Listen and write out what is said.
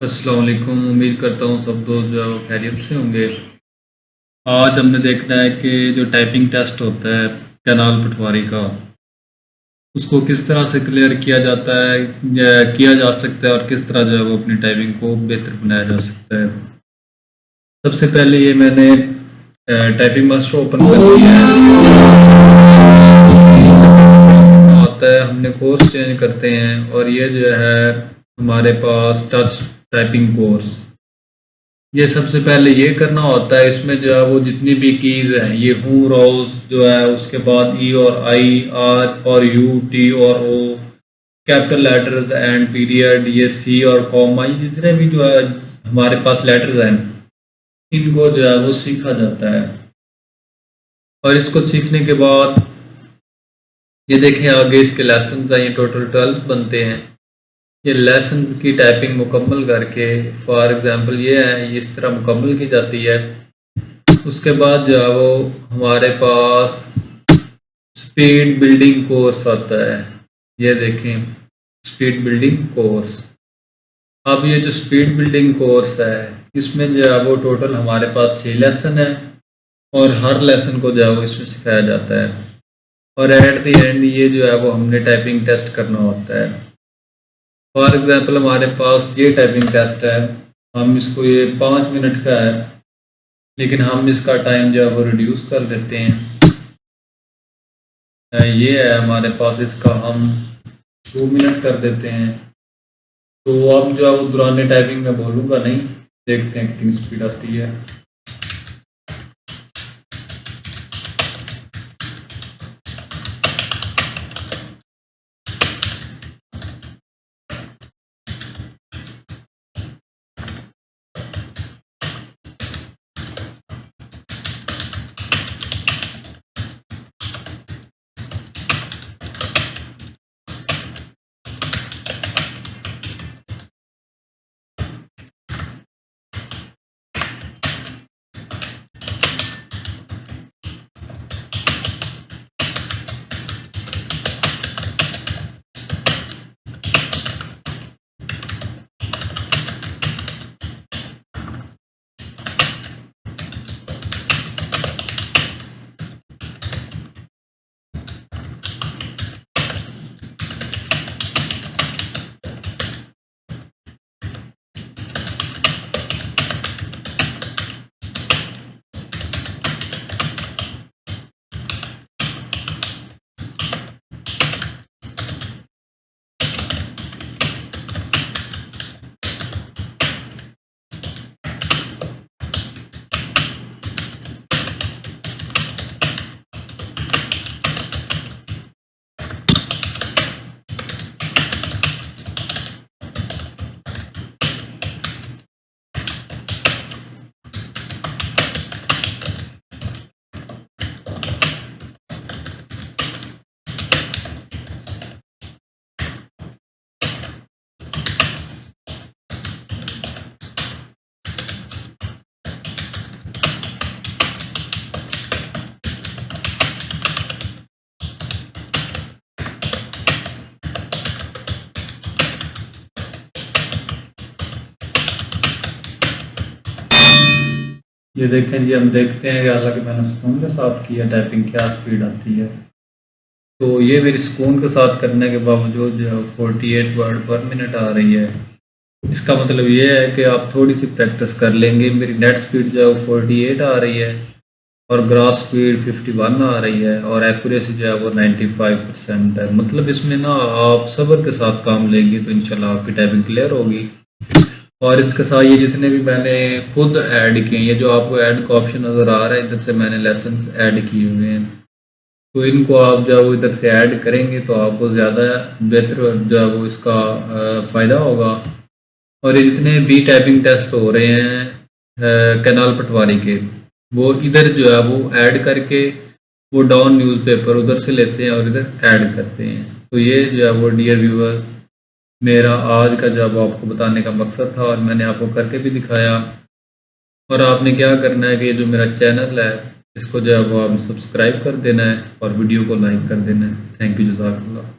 अस्सलाम वालेकुम। उम्मीद करता हूँ सब दोस्त जो है वो खैरियत से होंगे। आज हमने देखना है कि जो टाइपिंग टेस्ट होता है कैनाल पटवारी का, उसको किस तरह से क्लियर किया जाता है या किया जा सकता है और किस तरह जो है वो अपनी टाइपिंग को बेहतर बनाया जा सकता है। सबसे पहले ये मैंने टाइपिंग मास्टर ओपन कर लिया है। होता है हमने कोर्स चेंज करते हैं और ये जो है हमारे पास टच टाइपिंग कोर्स, ये सबसे पहले ये करना होता है। इसमें जो है वो जितनी भी कीज़ हैं, ये हूँ रोज जो है, उसके बाद ई और आई, आर और यू, टी और ओ, कैपिटल लेटर्स एंड पीरियड, ये सी और कॉमा, ये जितने भी जो है हमारे पास लेटर्स हैं, इनको जो है वो सीखा जाता है। और इसको सीखने के बाद ये देखें आगे इसके लेसन हैं, ये टोटल 12 बनते हैं। ये लेसन की टाइपिंग मुकम्मल करके, फॉर एग्ज़ाम्पल ये है, ये इस तरह मुकम्मल की जाती है। उसके बाद जो है वो हमारे पास स्पीड बिल्डिंग कोर्स आता है। ये देखें स्पीड बिल्डिंग कोर्स। अब ये जो स्पीड बिल्डिंग कोर्स है, इसमें जो है वो टोटल हमारे पास 6 लेसन है और हर लेसन को जो है वो इसमें सिखाया जाता है। और एट द एंड ये जो है वो हमने टाइपिंग टेस्ट करना होता है। फॉर एग्ज़ाम्पल हमारे पास ये टाइपिंग टेस्ट है, हम इसको, ये 5 मिनट का है, लेकिन हम इसका टाइम जो है वो रिड्यूस कर देते हैं। ये है हमारे पास, इसका हम 2 मिनट कर देते हैं। तो अब जो है वो दौरान टाइपिंग में बोलूँगा नहीं, देखते हैं कितनी स्पीड आती है। ये देखें जी, हम देखते हैं कि हालांकि मैंने सुकून के साथ किया टाइपिंग, क्या स्पीड आती है। तो ये मेरी सुकून के साथ करने के बावजूद जो है 48 वर्ड पर मिनट आ रही है। इसका मतलब ये है कि आप थोड़ी सी प्रैक्टिस कर लेंगे। मेरी नेट स्पीड जो है वो 48 आ रही है और ग्रॉस स्पीड 51 आ रही है और एक्यूरेसी जो है वो 95% है। मतलब इसमें ना आप सब्र के साथ काम लेंगे तो इंशाल्लाह आपकी टाइपिंग क्लियर होगी। और इसके साथ ये जितने भी मैंने खुद ऐड किए हैं, ये जो आपको ऐड का ऑप्शन नज़र आ रहा है, इधर से मैंने लेसन ऐड किए हुए हैं, तो इनको आप जो है वो इधर से ऐड करेंगे तो आपको ज़्यादा बेहतर जो है वो इसका फ़ायदा होगा। और ये जितने भी टाइपिंग टेस्ट हो रहे हैं कैनाल पटवारी के, वो इधर जो है वो ऐड करके वो डाउन न्यूज़पेपर उधर से लेते हैं और इधर ऐड करते हैं। तो ये जो है वो डियर व्यूअर्स, मेरा आज का जब आपको बताने का मकसद था और मैंने आपको करके भी दिखाया। और आपने क्या करना है कि ये जो मेरा चैनल है, इसको जो है वो आप सब्सक्राइब कर देना है और वीडियो को लाइक कर देना है। थैंक यू, जज़ाकल्लाह।